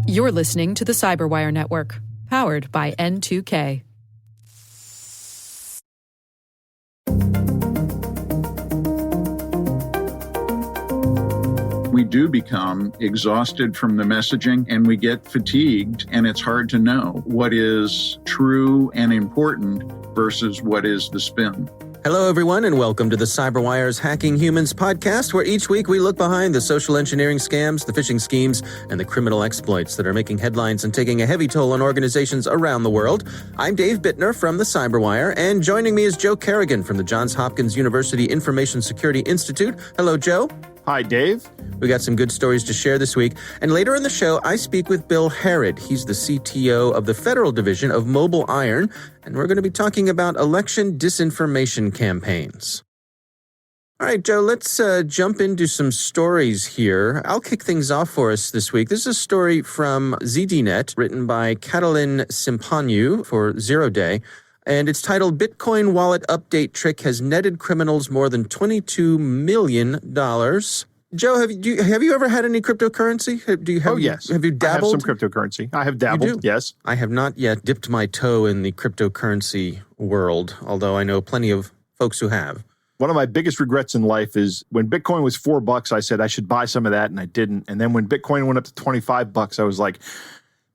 You're listening to the Cyberwire Network, powered by N2K. We do become exhausted from the messaging and we get fatigued, and it's hard to know what is true and important versus what is the spin. Hello, everyone, and welcome to the CyberWire's Hacking Humans podcast, where each week we look behind the social engineering scams, the phishing schemes, and the criminal exploits that are making headlines and taking a heavy toll on organizations around the world. I'm Dave Bittner from the CyberWire, and joining me is Joe Carrigan from the Johns Hopkins University Information Security Institute. Hello, Joe. Hi, Dave. We got some good stories to share this week. And later in the show, I speak with Bill Harrod. He's the CTO of the Federal Division of Mobile Iron, and we're going to be talking about election disinformation campaigns. All right, Joe, let's jump into some stories here. I'll kick things off for us this week. This is a story from ZDNet, written by Catalin Simpanu for Zero Day. And it's titled, Bitcoin Wallet Update Trick Has Netted Criminals More Than $22 Million. Joe, have you ever had any cryptocurrency? Yes. Have you dabbled? I have some cryptocurrency. I have dabbled, yes. I have not yet dipped my toe in the cryptocurrency world, although I know plenty of folks who have. One of my biggest regrets in life is when Bitcoin was $4, I said I should buy some of that, and I didn't. And then when Bitcoin went up to $25, I was like,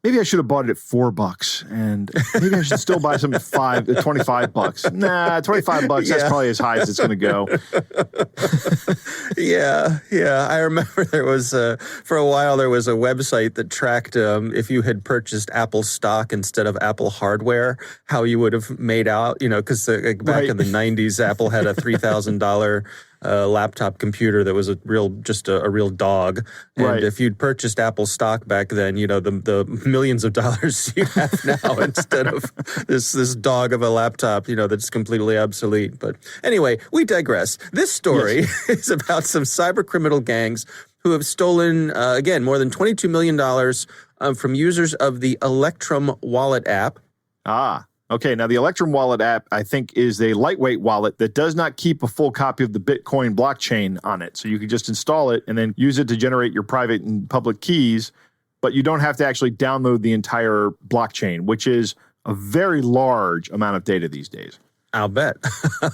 maybe I should have bought it at $4, and maybe I should still buy some at $25. Nah, $25. That's probably as high as it's going to go. Yeah. I remember there was for a while there was a website that tracked if you had purchased Apple stock instead of Apple hardware, how you would have made out. Because back in the '90s, Apple had a $3,000. Laptop computer that was a real dog. And if you'd purchased Apple stock back then, the millions of dollars you have now instead of this dog of a laptop, that's completely obsolete. But anyway, we digress. This story is about some cyber criminal gangs who have stolen, again, more than $22 million from users of the Electrum wallet app. Okay, now the Electrum wallet app, I think, is a lightweight wallet that does not keep a full copy of the Bitcoin blockchain on it. So you can just install it and then use it to generate your private and public keys, but you don't have to actually download the entire blockchain, which is a very large amount of data these days. I'll bet.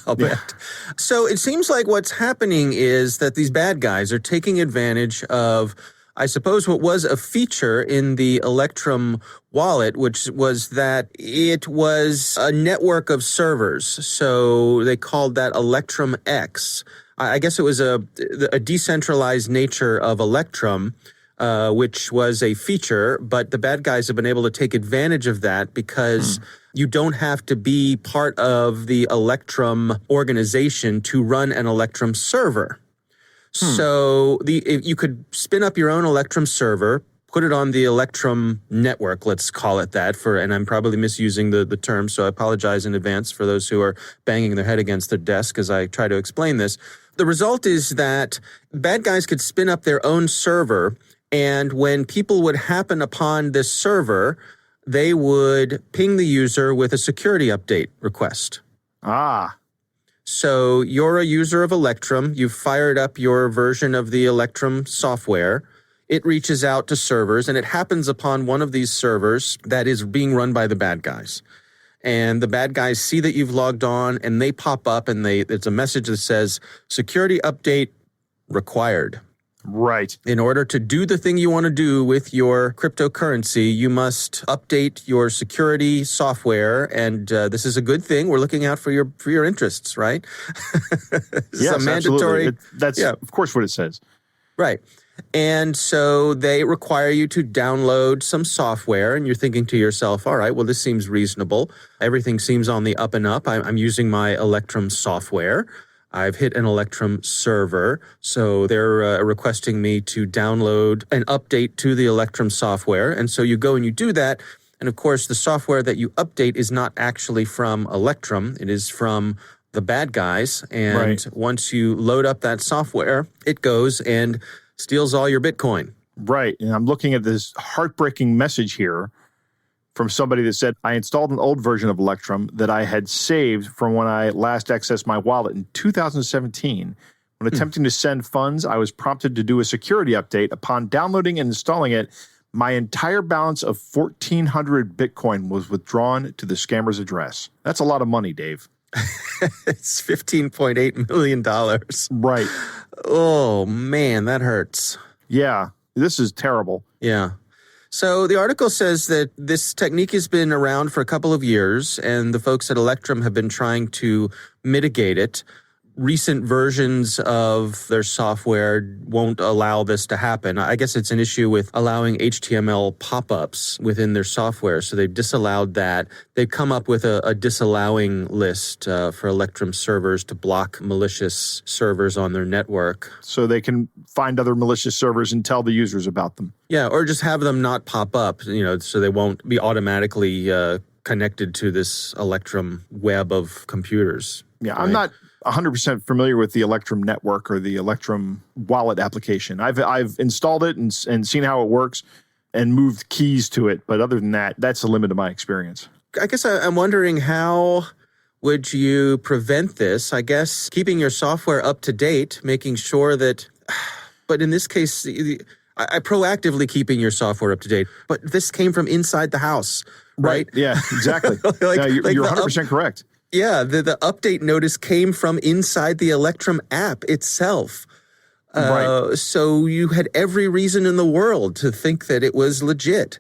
I'll bet. So it seems like what's happening is that these bad guys are taking advantage of, I suppose, what was a feature in the Electrum wallet, which was that it was a network of servers. So they called that Electrum X. I guess it was a decentralized nature of Electrum, which was a feature, but the bad guys have been able to take advantage of that because you don't have to be part of the Electrum organization to run an Electrum server. So you could spin up your own Electrum server, put it on the Electrum network, let's call it that, and I'm probably misusing the term, so I apologize in advance for those who are banging their head against their desk as I try to explain this. The result is that bad guys could spin up their own server, and when people would happen upon this server, they would ping the user with a security update request. So you're a user of Electrum. You've fired up your version of the Electrum software. It reaches out to servers, and it happens upon one of these servers that is being run by the bad guys. And the bad guys see that you've logged on, and they pop up, and it's a message that says, security update required. Right. In order to do the thing you want to do with your cryptocurrency, you must update your security software, and this is a good thing. We're looking out for your interests, right? Yes, mandatory. That's of course what it says. Right. And so they require you to download some software, and you're thinking to yourself, all right, well, this seems reasonable. Everything seems on the up and up. I'm using my Electrum software. I've hit an Electrum server, so they're requesting me to download an update to the Electrum software. And so you go and you do that. And of course, the software that you update is not actually from Electrum. It is from the bad guys. And once you load up that software, it goes and steals all your Bitcoin. Right. And I'm looking at this heartbreaking message here from somebody that said, I installed an old version of Electrum that I had saved from when I last accessed my wallet in 2017. When attempting to send funds, I was prompted to do a security update. Upon downloading and installing it, my entire balance of 1,400 Bitcoin was withdrawn to the scammer's address. That's a lot of money, Dave. It's $15.8 million. Right. Oh, man, that hurts. Yeah, this is terrible. Yeah. So the article says that this technique has been around for a couple of years, and the folks at Electrum have been trying to mitigate it. Recent versions of their software won't allow this to happen. I guess it's an issue with allowing HTML pop-ups within their software, so they've disallowed that. They've come up with a disallowing list for Electrum servers to block malicious servers on their network. So they can find other malicious servers and tell the users about them. Yeah, or just have them not pop up, so they won't be automatically connected to this Electrum web of computers. Yeah, right? I'm not 100% familiar with the Electrum network or the Electrum wallet application. I've installed it and seen how it works and moved keys to it. But other than that, that's the limit of my experience. I guess I'm wondering, how would you prevent this? I guess keeping your software up to date, making sure that, but in this case, I proactively keeping your software up to date. But this came from inside the house, right? Yeah, exactly. You're 100% correct. Yeah, the update notice came from inside the Electrum app itself. Right. So you had every reason in the world to think that it was legit.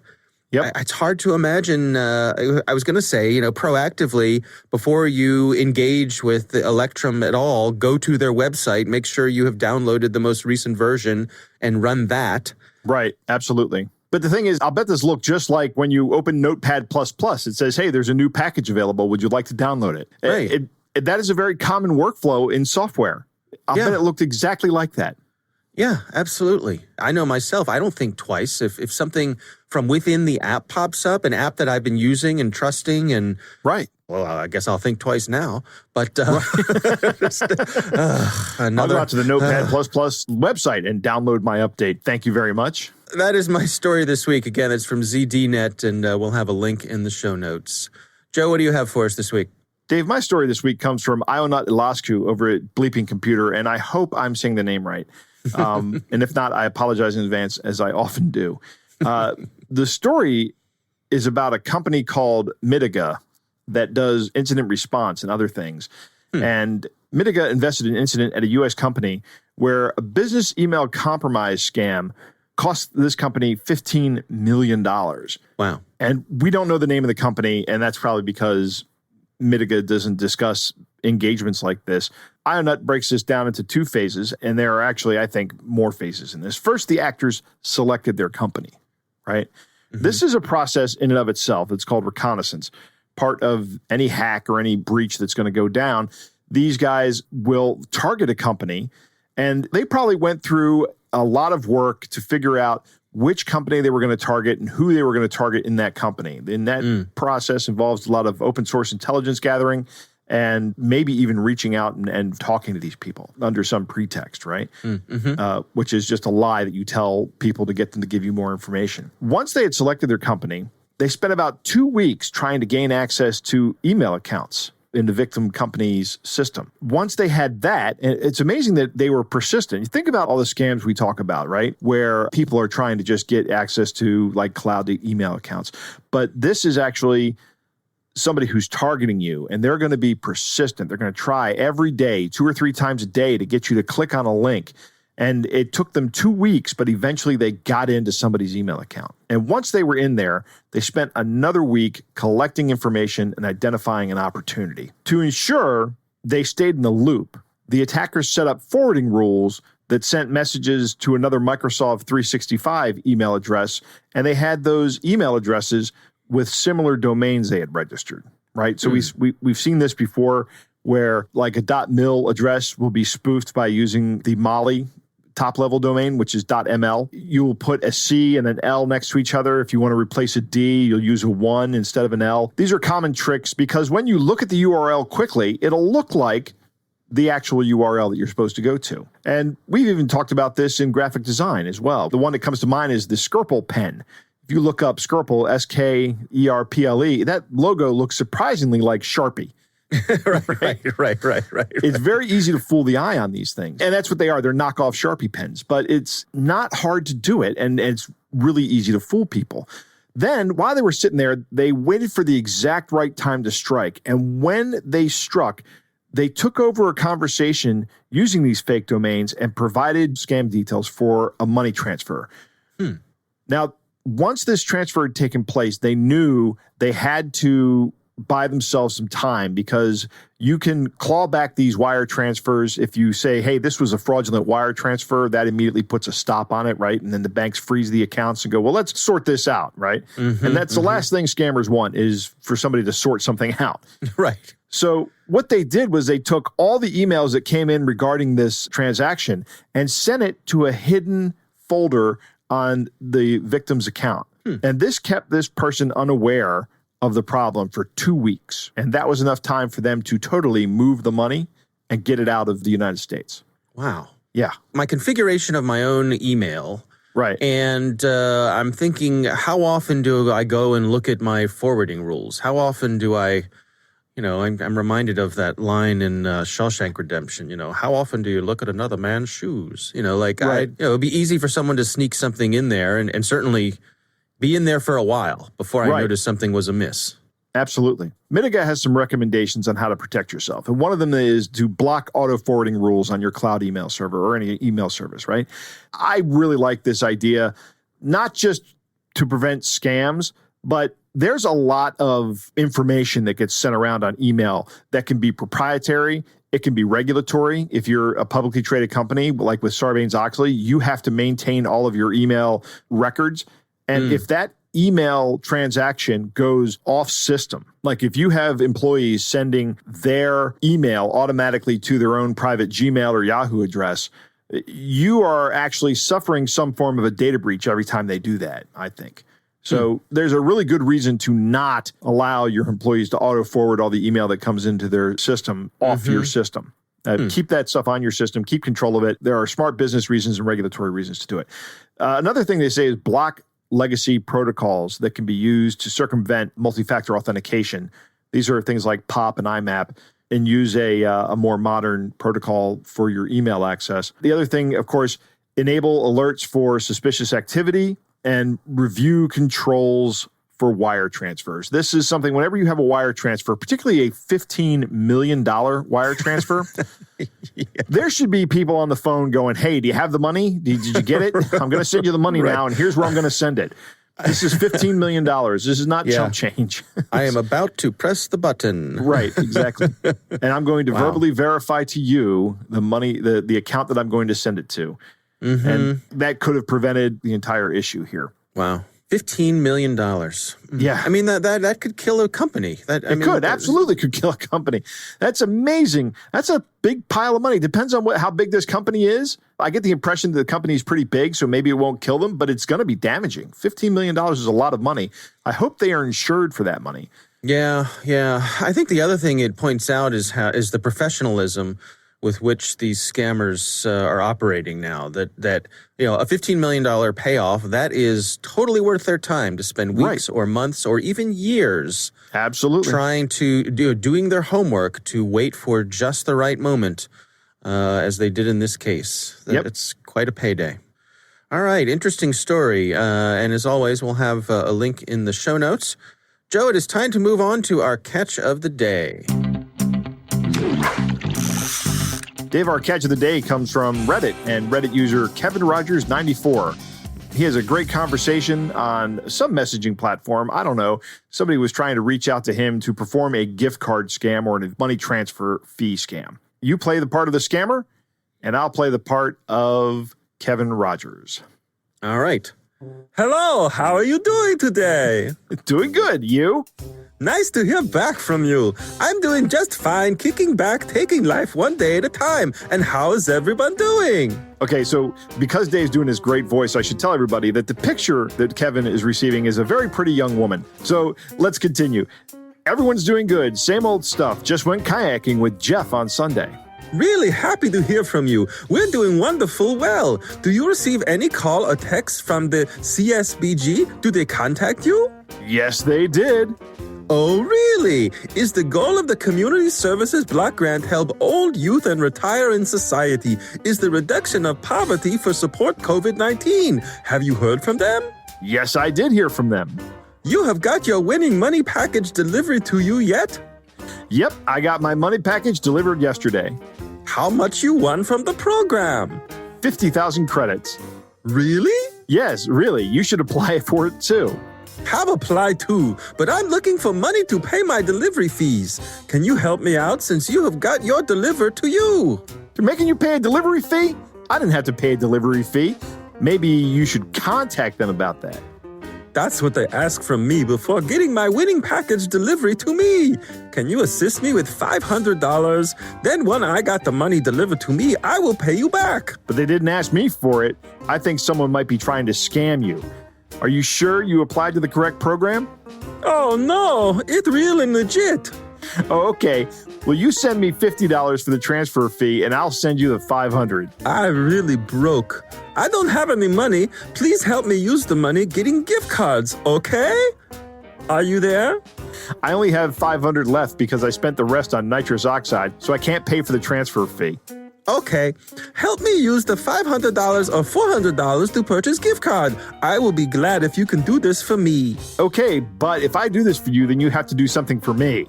Yep. It's hard to imagine. I was going to say, proactively, before you engage with the Electrum at all, go to their website, make sure you have downloaded the most recent version and run that. Right. Absolutely. But the thing is, I'll bet this looked just like when you open Notepad++. It says, hey, there's a new package available. Would you like to download it? Right. That is a very common workflow in software. I'll bet it looked exactly like that. Yeah, absolutely. I know myself, I don't think twice. If something from within the app pops up, an app that I've been using and trusting, and right. Well, I guess I'll think twice now. But I'll go out to the Notepad++ website and download my update. Thank you very much. That is my story this week. Again, it's from ZDNet, and we'll have a link in the show notes. Joe, what do you have for us this week? Dave, my story this week comes from Ionut Ilascu over at Bleeping Computer, and I hope I'm saying the name right. And if not, I apologize in advance, as I often do. The story is about a company called Mitiga that does incident response and other things. And Mitiga invested in an incident at a U.S. company where a business email compromise scam cost this company $15 million. Wow. And we don't know the name of the company, and that's probably because Mitiga doesn't discuss engagements like this. Ionut breaks this down into two phases, and there are actually, I think, more phases in this. First, the actors selected their company, right? Mm-hmm. This is a process in and of itself. It's called reconnaissance. Part of any hack or any breach that's going to go down, these guys will target a company, and they probably went through a lot of work to figure out which company they were going to target and who they were going to target in that company. And that process involves a lot of open source intelligence gathering and maybe even reaching out and talking to these people under some pretext, right? Which is just a lie that you tell people to get them to give you more information. Once they had selected their company, they spent about 2 weeks trying to gain access to email accounts in the victim company's system. Once they had that, and it's amazing that they were persistent. You think about all the scams we talk about, right? Where people are trying to just get access to like cloud email accounts. But this is actually somebody who's targeting you, and they're going to be persistent. They're going to try every day, 2 or 3 times a day, to get you to click on a link. And it took them 2 weeks, but eventually they got into somebody's email account. And once they were in there, they spent another week collecting information and identifying an opportunity. To ensure they stayed in the loop, the attackers set up forwarding rules that sent messages to another Microsoft 365 email address, and they had those email addresses with similar domains they had registered, right? So we've seen this before, where like a .mil address will be spoofed by using the Mali top-level domain, which is .ml. You will put a C and an L next to each other. If you want to replace a D, you'll use a 1 instead of an L. These are common tricks because when you look at the URL quickly, it'll look like the actual URL that you're supposed to go to. And we've even talked about this in graphic design as well. The one that comes to mind is the Skerple pen. If you look up Skerple, S-K-E-R-P-L-E, that logo looks surprisingly like Sharpie. Right. It's very easy to fool the eye on these things. And that's what they are. They're knockoff Sharpie pens, but it's not hard to do it. And it's really easy to fool people. Then while they were sitting there, they waited for the exact right time to strike. And when they struck, they took over a conversation using these fake domains and provided scam details for a money transfer. Now, once this transfer had taken place, they knew they had to buy themselves some time because you can claw back these wire transfers. If you say, hey, this was a fraudulent wire transfer, that immediately puts a stop on it, right? And then the banks freeze the accounts and go, well, let's sort this out, right? And that's the last thing scammers want is for somebody to sort something out. Right. So what they did was they took all the emails that came in regarding this transaction and sent it to a hidden folder on the victim's account. And this kept this person unaware of the problem for 2 weeks. And that was enough time for them to totally move the money and get it out of the United States. Wow. Yeah. My configuration of my own email. Right. And I'm thinking, how often do I go and look at my forwarding rules? How often do I, I'm reminded of that line in Shawshank Redemption, how often do you look at another man's shoes? Right. It'd be easy for someone to sneak something in there and certainly be in there for a while before I noticed something was amiss. Absolutely. Mitiga has some recommendations on how to protect yourself. And one of them is to block auto forwarding rules on your cloud email server or any email service, right? I really like this idea, not just to prevent scams, but there's a lot of information that gets sent around on email that can be proprietary. It can be regulatory. If you're a publicly traded company, like with Sarbanes-Oxley, you have to maintain all of your email records. And if that email transaction goes off system, like if you have employees sending their email automatically to their own private Gmail or Yahoo address, you are actually suffering some form of a data breach every time they do that, I think. So there's a really good reason to not allow your employees to auto forward all the email that comes into their system off your system. Keep that stuff on your system. Keep control of it. There are smart business reasons and regulatory reasons to do it. Another thing they say is block legacy protocols that can be used to circumvent multi-factor authentication. These are things like POP and IMAP, and use a more modern protocol for your email access. The other thing, of course, enable alerts for suspicious activity and review controls for wire transfers. This is something, whenever you have a wire transfer, particularly a $15 million wire transfer, there should be people on the phone going, hey, do you have the money? Did you get it? I'm going to send you the money now, and here's where I'm going to send it. This is $15 million. This is not chump change. I am about to press the button. Right, exactly. And I'm going to verbally verify to you the money, the account that I'm going to send it to. And that could have prevented the entire issue here. Wow. $15 million. Yeah. I mean, that could kill a company. Absolutely could kill a company. That's amazing. That's a big pile of money. Depends on how big this company is. I get the impression that the company is pretty big, so maybe it won't kill them, but it's going to be damaging. $15 million is a lot of money. I hope they are insured for that money. Yeah. I think the other thing it points out is the professionalism with which these scammers are operating now. That a $15 million payoff, that is totally worth their time to spend weeks or months or even years trying to doing their homework to wait for just the right moment, as they did in this case. It's quite a payday. All right, interesting story. And as always, we'll have a link in the show notes. Joe, it is time to move on to our catch of the day. Dave, our catch of the day comes from Reddit and Reddit user Kevin Rogers 94. He has a great conversation on some messaging platform. I don't know. Somebody was trying to reach out to him to perform a gift card scam or a money transfer fee scam. You play the part of the scammer, and I'll play the part of Kevin Rogers. All right. Hello, how are you doing today? Doing good. You? Nice to hear back from you. I'm doing just fine, kicking back, taking life one day at a time. And how is everyone doing? Okay, so because Dave's doing his great voice, I should tell everybody that the picture that Kevin is receiving is a very pretty young woman. So let's continue. Everyone's doing good. Same old stuff. Just went kayaking with Jeff on Sunday. Really happy to hear from you. We're doing wonderful well. Do you receive any call or text from the CSBG? Do they contact you? Yes, they did. Oh, really? Is the goal of the Community Services Block Grant help old, youth, and retire in society? Is the reduction of poverty for support COVID-19? Have you heard from them? Yes, I did hear from them. You have got your winning money package delivered to you yet? Yep, I got my money package delivered yesterday. How much you won from the program? 50,000 credits. Really? Yes, really. You should apply for it too. Have applied too, but I'm looking for money to pay my delivery fees. Can you help me out since you have got your delivered to you? They're making you pay a delivery fee? I didn't have to pay a delivery fee. Maybe you should contact them about that. That's what they ask from me before getting my winning package delivery to me. Can you assist me with $500? Then when I got the money delivered to me, I will pay you back. But they didn't ask me for it. I think someone might be trying to scam you. Are you sure you applied to the correct program? Oh no, it's real and legit. Oh, okay. Well, you send me $50 for the transfer fee, and I'll send you the $500. I really broke. I don't have any money. Please help me use the money getting gift cards, okay? Are you there? I only have $500 left because I spent the rest on nitrous oxide, so I can't pay for the transfer fee. Okay. Help me use the $500 or $400 to purchase gift card. I will be glad if you can do this for me. Okay, but if I do this for you, then you have to do something for me.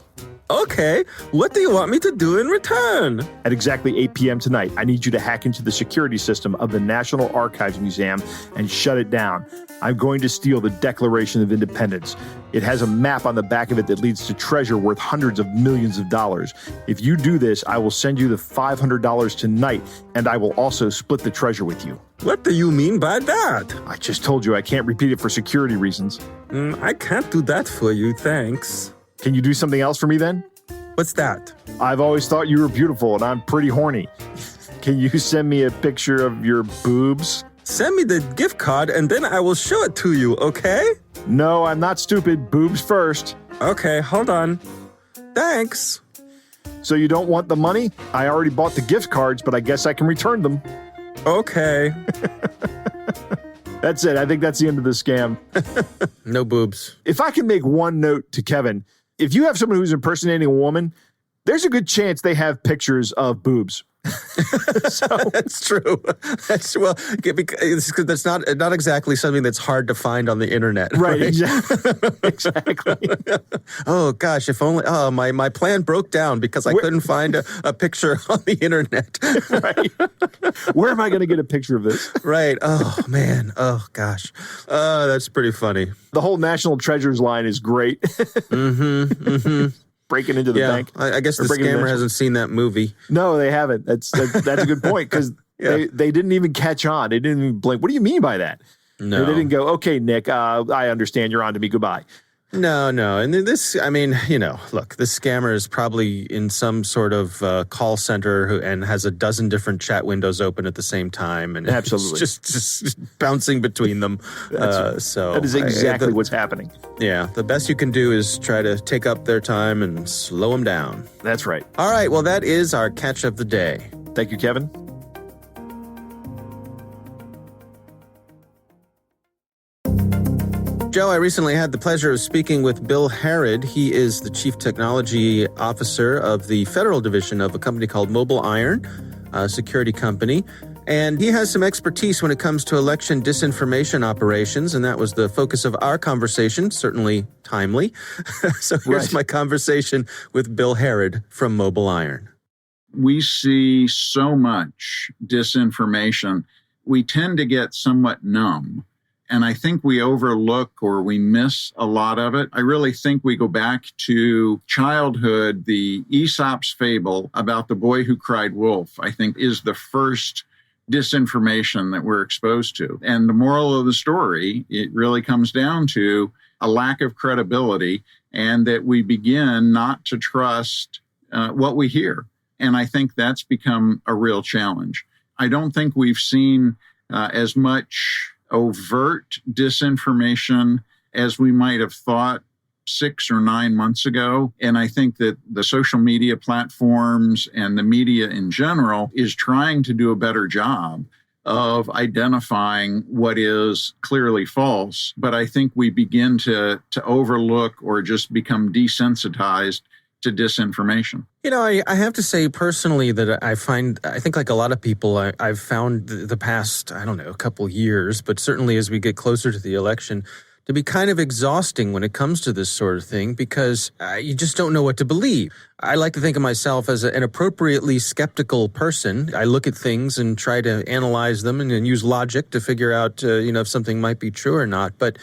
Okay, what do you want me to do in return? At exactly 8 p.m. tonight, I need you to hack into the security system of the National Archives Museum and shut it down. I'm going to steal the Declaration of Independence. It has a map on the back of it that leads to treasure worth hundreds of millions of dollars. If you do this, I will send you the $500 tonight, and I will also split the treasure with you. What do you mean by that? I just told you I can't repeat it for security reasons. I can't do that for you, thanks. Can you do something else for me then? What's that? I've always thought you were beautiful, and I'm pretty horny. Can you send me a picture of your boobs? Send me the gift card and then I will show it to you, okay? No, I'm not stupid. Boobs first. Okay, hold on. Thanks. So you don't want the money? I already bought the gift cards, but I guess I can return them. Okay. That's it. I think that's the end of the scam. No boobs. If I can make one note to Kevin, if you have someone who's impersonating a woman, there's a good chance they have pictures of boobs. So that's true. That's because that's not exactly something that's hard to find on the internet. Right? Exactly. Oh gosh, if only my plan broke down because I couldn't find a picture on the internet. Right. Where am I going to get a picture of this? Right. Oh man. Oh gosh. That's pretty funny. The whole National Treasures line is great. Breaking into the bank. I guess the scammer hasn't seen that movie. No, they haven't. That's a good point because they didn't even catch on. They didn't even blink. What do you mean by that? No. They didn't go, okay, Nick, I understand. You're on to me. Goodbye. No. And this, I mean, look, this scammer is probably in some sort of call center and has a dozen different chat windows open at the same time. And absolutely. It's just bouncing between them. So that is exactly what's happening. Yeah. The best you can do is try to take up their time and slow them down. That's right. All right. Well, that is our catch of the day. Thank you, Kevin. Joe, I recently had the pleasure of speaking with Bill Harrod. He is the Chief Technology Officer of the Federal Division of a company called Mobile Iron, a security company. And he has some expertise when it comes to election disinformation operations, and that was the focus of our conversation, certainly timely. So here's my conversation with Bill Harrod from Mobile Iron. We see so much disinformation. We tend to get somewhat numb. And I think we overlook or we miss a lot of it. I really think we go back to childhood. The Aesop's fable about the boy who cried wolf, I think, is the first disinformation that we're exposed to. And the moral of the story, it really comes down to a lack of credibility and that we begin not to trust what we hear. And I think that's become a real challenge. I don't think we've seen as much overt disinformation as we might have thought 6 or 9 months ago. And I think that the social media platforms and the media in general is trying to do a better job of identifying what is clearly false. But I think we begin to overlook or just become desensitized to disinformation. You know, I have to say personally that I think like a lot of people, I've found the past, I don't know, a couple years, but certainly as we get closer to the election, to be kind of exhausting when it comes to this sort of thing because you just don't know what to believe. I like to think of myself as an appropriately skeptical person. I look at things and try to analyze them and then use logic to figure out, if something might be true or not. But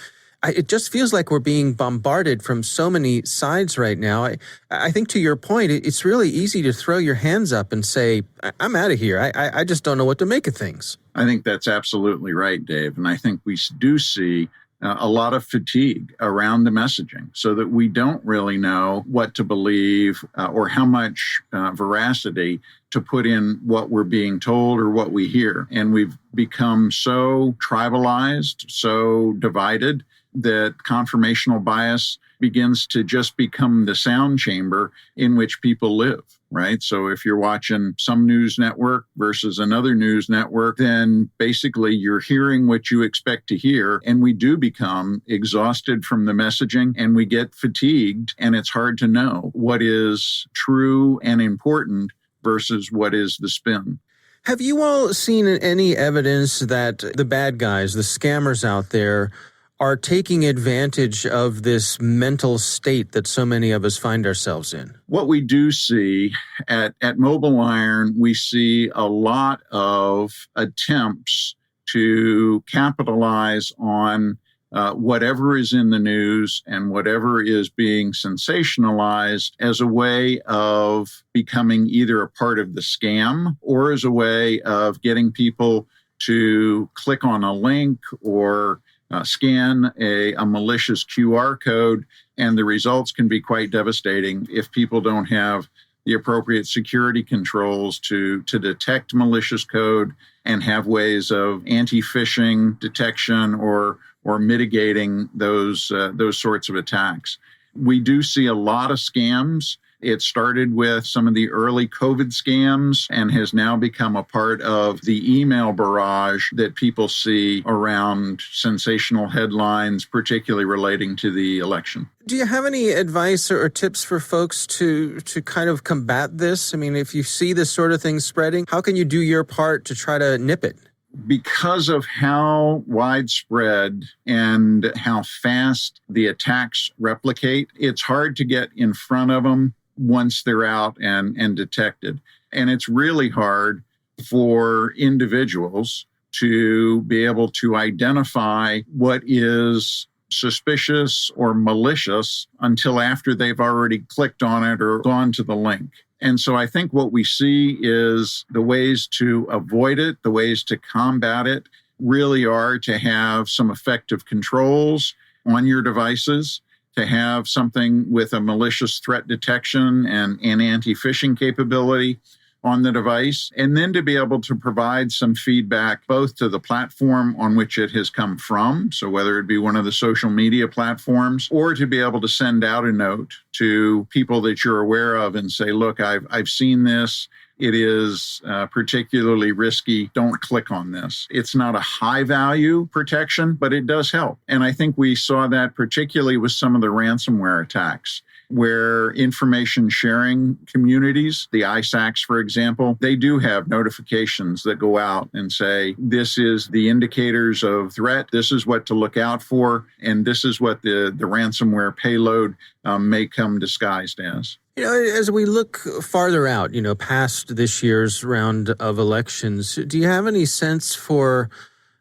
it just feels like we're being bombarded from so many sides right now. I think to your point, it's really easy to throw your hands up and say, I'm out of here. I just don't know what to make of things. I think that's absolutely right, Dave. And I think we do see a lot of fatigue around the messaging so that we don't really know what to believe or how much veracity to put in what we're being told or what we hear. And we've become so tribalized, so divided that confirmational bias begins to just become the sound chamber in which people live, right? So if you're watching some news network versus another news network, then basically you're hearing what you expect to hear. And we do become exhausted from the messaging and we get fatigued, and it's hard to know what is true and important versus what is the spin. Have you all seen any evidence that the bad guys, the scammers out there, are taking advantage of this mental state that so many of us find ourselves in? What we do see at Mobile Iron, we see a lot of attempts to capitalize on whatever is in the news and whatever is being sensationalized as a way of becoming either a part of the scam or as a way of getting people to click on a link or scan a malicious QR code, and the results can be quite devastating if people don't have the appropriate security controls to detect malicious code and have ways of anti-phishing detection or mitigating those sorts of attacks. We do see a lot of scams. It started with some of the early COVID scams and has now become a part of the email barrage that people see around sensational headlines, particularly relating to the election. Do you have any advice or tips for folks to kind of combat this? I mean, if you see this sort of thing spreading, how can you do your part to try to nip it? Because of how widespread and how fast the attacks replicate, it's hard to get in front of them once they're out and detected. And it's really hard for individuals to be able to identify what is suspicious or malicious until after they've already clicked on it or gone to the link. And so I think what we see is the ways to avoid it, the ways to combat it really are to have some effective controls on your devices, to have something with a malicious threat detection and anti-phishing capability on the device, and then to be able to provide some feedback both to the platform on which it has come from, so whether it be one of the social media platforms, or to be able to send out a note to people that you're aware of and say, look, I've seen this. It is particularly risky. Don't click on this. It's not a high value protection, but it does help. And I think we saw that particularly with some of the ransomware attacks, where information sharing communities, the ISACs, for example, they do have notifications that go out and say, this is the indicators of threat, this is what to look out for, and this is what the ransomware payload may come disguised as. You know, as we look farther out, past this year's round of elections, do you have any sense for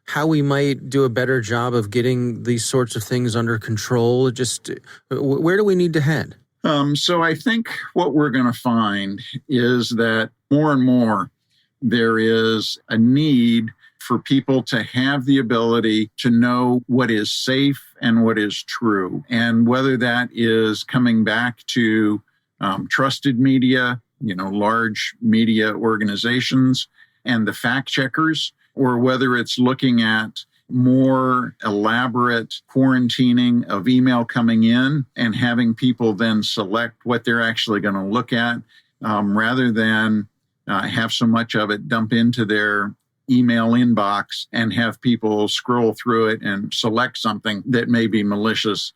how we might do a better job of getting these sorts of things under control? Just where do we need to head? So I think what we're going to find is that more and more there is a need for people to have the ability to know what is safe and what is true. And whether that is coming back to trusted media, large media organizations and the fact checkers, or whether it's looking at more elaborate quarantining of email coming in and having people then select what they're actually going to look at rather than have so much of it dump into their email inbox and have people scroll through it and select something that may be malicious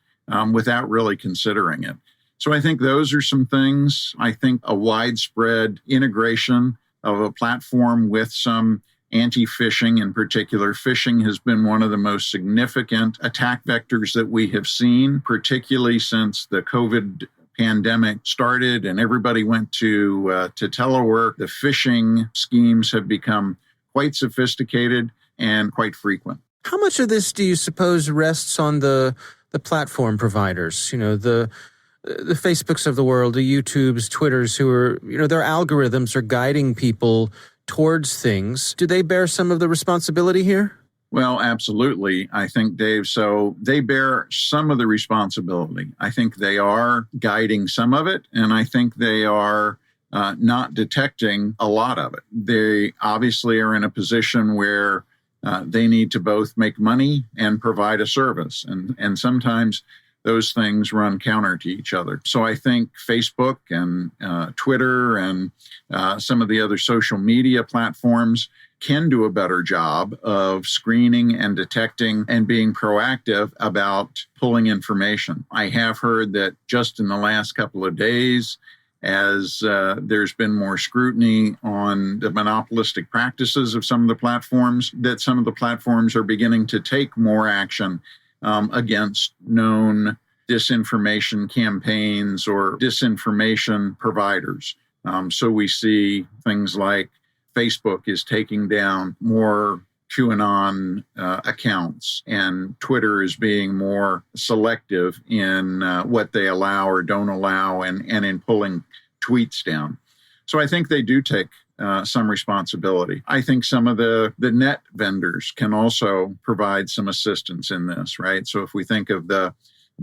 without really considering it. So I think those are some things. I think a widespread integration of a platform with some anti-phishing in particular. Phishing has been one of the most significant attack vectors that we have seen, particularly since the COVID pandemic started and everybody went to telework. The phishing schemes have become quite sophisticated and quite frequent. How much of this do you suppose rests on the platform providers? The Facebooks of the world, the YouTubes, Twitters, who are, their algorithms are guiding people towards things. Do they bear some of the responsibility here? Well, absolutely. I think, Dave, so they bear some of the responsibility. I think they are guiding some of it, and I think they are not detecting a lot of it. They obviously are in a position where they need to both make money and provide a service. And sometimes those things run counter to each other. So I think Facebook and Twitter and some of the other social media platforms can do a better job of screening and detecting and being proactive about pulling information. I have heard that just in the last couple of days, as there's been more scrutiny on the monopolistic practices of some of the platforms, that some of the platforms are beginning to take more action against known disinformation campaigns or disinformation providers. So we see things like Facebook is taking down more QAnon accounts, and Twitter is being more selective in what they allow or don't allow and in pulling tweets down. So I think they do take some responsibility. I think some of the net vendors can also provide some assistance in this, right? So if we think of the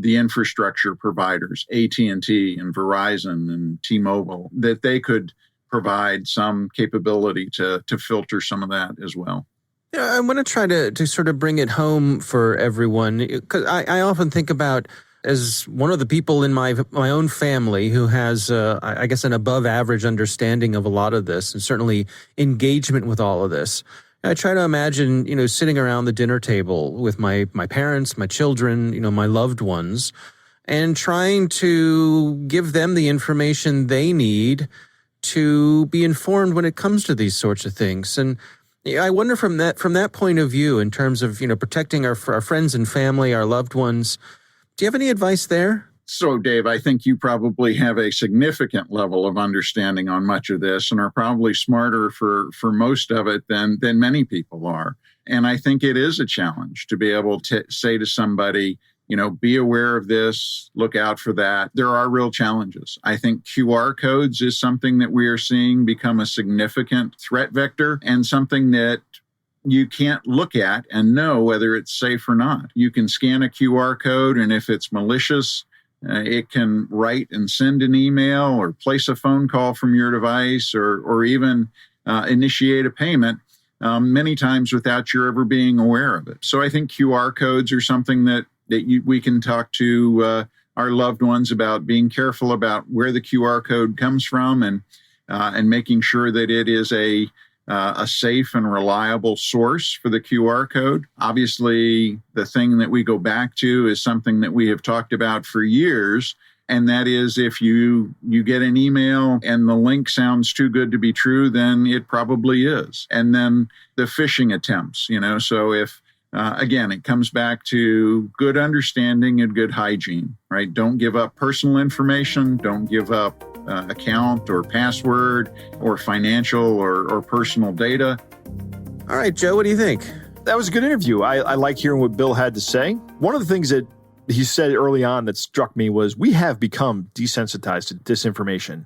infrastructure providers, AT&T and Verizon and T-Mobile, that they could provide some capability to filter some of that as well. Yeah, I want to try to sort of bring it home for everyone, because I often think about, as one of the people in my own family who has, I guess, an above average understanding of a lot of this, and certainly engagement with all of this. I try to imagine, sitting around the dinner table with my parents, my children, my loved ones, and trying to give them the information they need to be informed when it comes to these sorts of things. And I wonder from that point of view, in terms of, protecting our friends and family, our loved ones, do you have any advice there? So, Dave, I think you probably have a significant level of understanding on much of this and are probably smarter for most of it than many people are. And I think it is a challenge to be able to say to somebody, be aware of this, look out for that. There are real challenges. I think QR codes is something that we are seeing become a significant threat vector and something that you can't look at and know whether it's safe or not. You can scan a QR code, and if it's malicious, it can write and send an email or place a phone call from your device or even initiate a payment many times without your ever being aware of it. So I think QR codes are something that we can talk to our loved ones about, being careful about where the QR code comes from and making sure that it is a safe and reliable source for the QR code. Obviously, the thing that we go back to is something that we have talked about for years, and that is if you get an email and the link sounds too good to be true, then it probably is. And then the phishing attempts, so if again, it comes back to good understanding and good hygiene, right? Don't give up personal information. Don't give up account or password or financial or personal data. All right, Joe, what do you think? That was a good interview. I like hearing what Bill had to say. One of the things that he said early on that struck me was we have become desensitized to disinformation.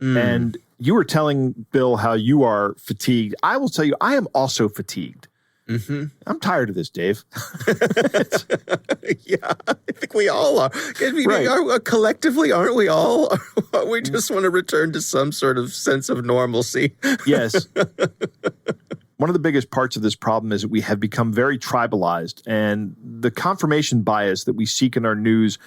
And you were telling Bill how you are fatigued. I will tell you, I am also fatigued. Mm-hmm. I'm tired of this, Dave. Yeah, I think we all are. Right. Collectively, aren't we all? We just want to return to some sort of sense of normalcy. Yes. One of the biggest parts of this problem is that we have become very tribalized, and the confirmation bias that we seek in our news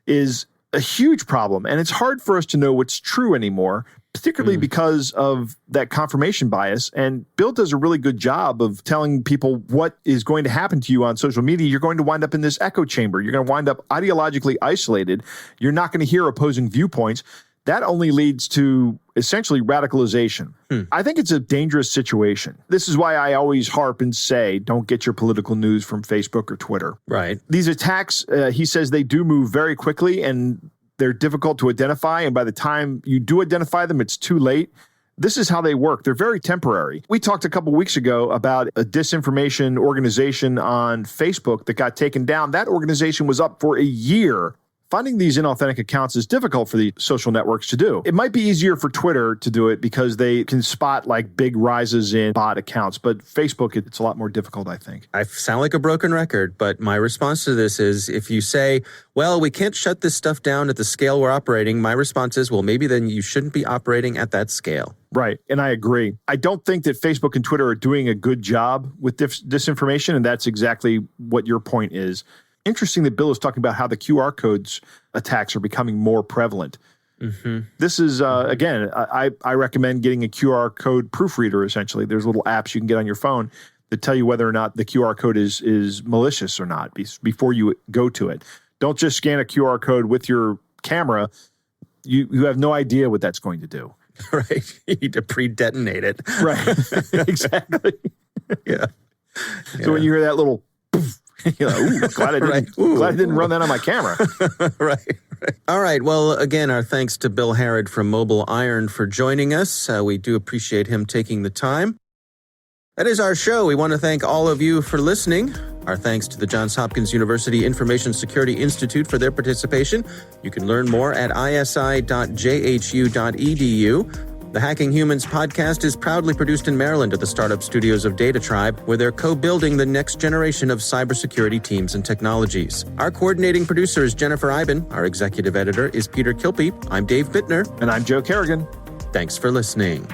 is a huge problem. And it's hard for us to know what's true anymore, particularly because of that confirmation bias. And Bill does a really good job of telling people what is going to happen to you on social media. You're going to wind up in this echo chamber. You're going to wind up ideologically isolated. You're not going to hear opposing viewpoints. That only leads to essentially radicalization. I think it's a dangerous situation. This is why I always harp and say, don't get your political news from Facebook or Twitter. Right. These attacks, he says they do move very quickly and they're difficult to identify. And by the time you do identify them, it's too late. This is how they work. They're very temporary. We talked a couple weeks ago about a disinformation organization on Facebook that got taken down. That organization was up for a year. Finding these inauthentic accounts is difficult for the social networks to do. It might be easier for Twitter to do it because they can spot like big rises in bot accounts, but Facebook, it's a lot more difficult, I think. I sound like a broken record, but my response to this is if you say, well, we can't shut this stuff down at the scale we're operating, my response is, well, maybe then you shouldn't be operating at that scale. Right. And I agree. I don't think that Facebook and Twitter are doing a good job with disinformation, and that's exactly what your point is. Interesting that Bill is talking about how the QR codes attacks are becoming more prevalent. This is, again, I recommend getting a QR code proofreader, essentially. There's little apps you can get on your phone that tell you whether or not the QR code is malicious or not before you go to it. Don't just scan a QR code with your camera. You have no idea what that's going to do. Right. You need to pre-detonate it. Right. Exactly. Yeah. So when you hear that little poof, you're like, ooh, glad I didn't run that on my camera. Right. All right. Well, again, our thanks to Bill Harrod from Mobile Iron for joining us. We do appreciate him taking the time. That is our show. We want to thank all of you for listening. Our thanks to the Johns Hopkins University Information Security Institute for their participation. You can learn more at isi.jhu.edu. The Hacking Humans podcast is proudly produced in Maryland at the startup studios of Data Tribe, where they're co-building the next generation of cybersecurity teams and technologies. Our coordinating producer is Jennifer Iben. Our executive editor is Peter Kilpe. I'm Dave Bittner. And I'm Joe Kerrigan. Thanks for listening.